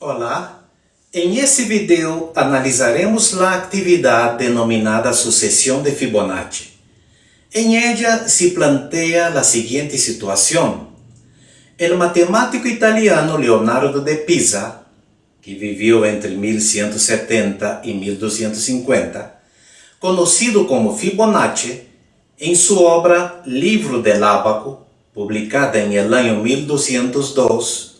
Olá, em esse vídeo analisaremos a atividade denominada sucessão de Fibonacci. Em ella se plantea a seguinte situação. O matemático italiano Leonardo de Pisa, que viveu entre 1170 e 1250, conhecido como Fibonacci, em sua obra Livro del Ábaco, publicada em el ano 1202,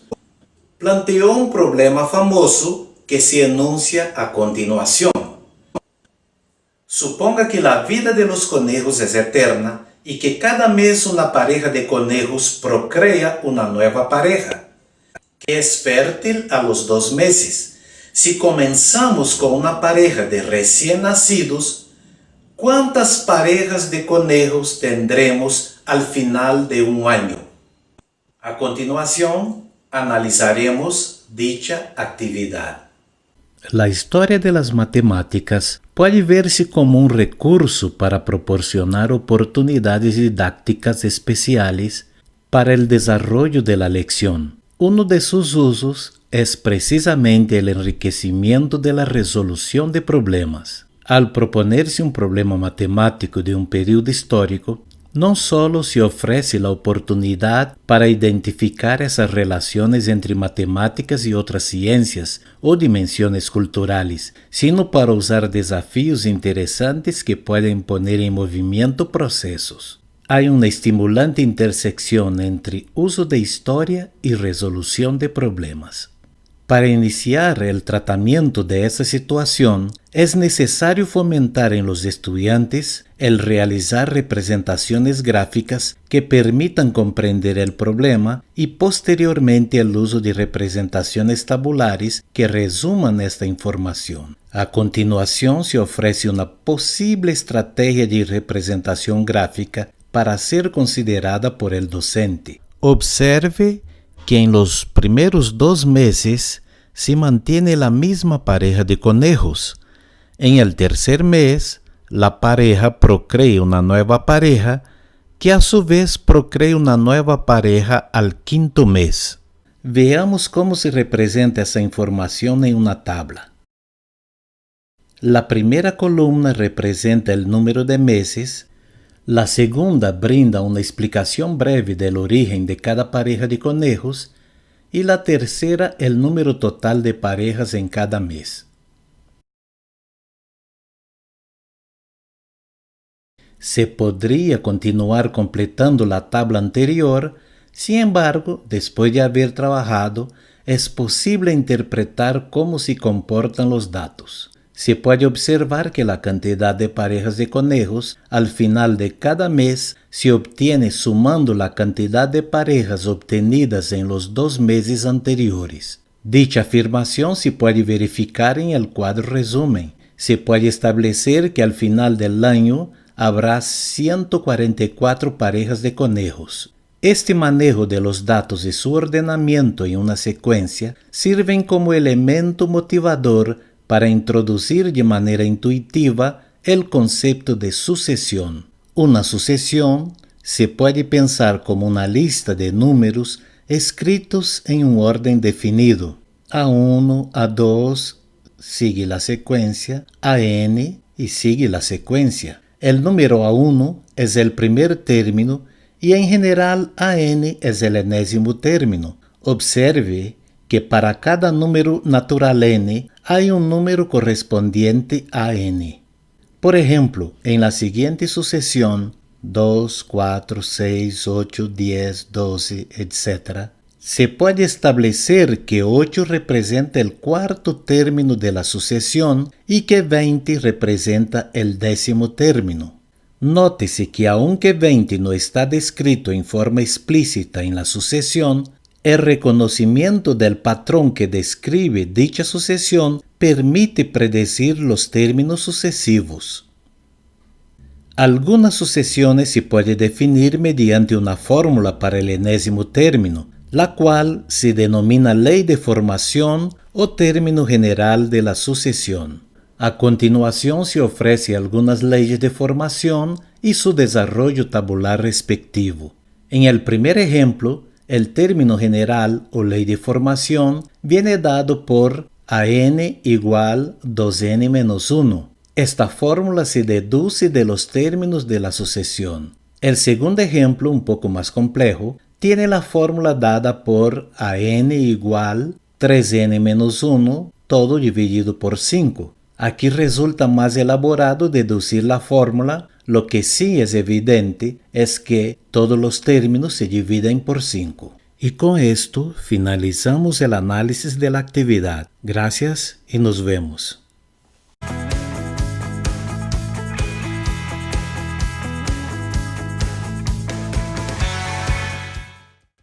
planteou um problema famoso que se enuncia a continuação. Suponga que a vida de los conejos es eterna y que cada mes una pareja de conejos procrea una nueva pareja, que es fértil a los 2 meses. Si comenzamos con una pareja de recién nacidos, ¿cuántas parejas de conejos tendremos al final de un año? A continuación, analizaremos dicha actividad. La historia de las matemáticas puede verse como un recurso para proporcionar oportunidades didácticas especiales para el desarrollo de la lección. Uno de sus usos es precisamente el enriquecimiento de la resolución de problemas. Al proponerse un problema matemático de un periodo histórico, no solo se ofrece la oportunidad para identificar esas relaciones entre matemáticas y otras ciencias o dimensiones culturales, sino para usar desafíos interesantes que pueden poner en movimiento procesos. Hay una estimulante intersección entre uso de historia y resolución de problemas. Para iniciar el tratamiento de esta situación, es necesario fomentar en los estudiantes el realizar representaciones gráficas que permitan comprender el problema y posteriormente el uso de representaciones tabulares que resuman esta información. A continuación se ofrece una posible estrategia de representación gráfica para ser considerada por el docente. Observe que en los primeros 2 meses se mantiene la misma pareja de conejos. En el tercer mes, la pareja procrea una nueva pareja, que a su vez procrea una nueva pareja al 5º mes. Veamos cómo se representa esa información en una tabla. La primera columna representa el número de meses, la segunda brinda una explicación breve del origen de cada pareja de conejos y la tercera el número total de parejas en cada mes. Se podría continuar completando la tabla anterior, sin embargo, después de haber trabajado, es posible interpretar cómo se comportan los datos. Se puede observar que la cantidad de parejas de conejos al final de cada mes se obtiene sumando la cantidad de parejas obtenidas en los 2 meses anteriores. Dicha afirmación se puede verificar en el cuadro resumen. Se puede establecer que al final del año habrá 144 parejas de conejos. Este manejo de los datos y su ordenamiento en una secuencia sirven como elemento motivador para introducir de manera intuitiva el concepto de sucesión. Una sucesión se puede pensar como una lista de números escritos en un orden definido. A1, A2, sigue la secuencia, AN y sigue la secuencia. El número A1 es el primer término y en general AN es el enésimo término. Observe que para cada número natural n hay un número correspondiente a n. Por ejemplo, en la siguiente sucesión, 2, 4, 6, 8, 10, 12, etc., se puede establecer que 8 representa el 4º término de la sucesión y que 20 representa el 10º término. Nótese que aunque 20 no está descrito en forma explícita en la sucesión, el reconocimiento del patrón que describe dicha sucesión permite predecir los términos sucesivos. Algunas sucesiones se puede definir mediante una fórmula para el enésimo término, la cual se denomina ley de formación o término general de la sucesión. A continuación se ofrece algunas leyes de formación y su desarrollo tabular respectivo. En el primer ejemplo, El término general o ley de formación viene dado por AN igual 2N menos 1. Esta fórmula se deduce de los términos de la sucesión. El segundo ejemplo, un poco más complejo, tiene la fórmula dada por AN igual 3N menos 1, todo dividido por 5. Aquí resulta más elaborado deducir la fórmula. Lo que sí es evidente es que todos los términos se dividen por 5. Y con esto finalizamos el análisis de la actividad. Gracias y nos vemos.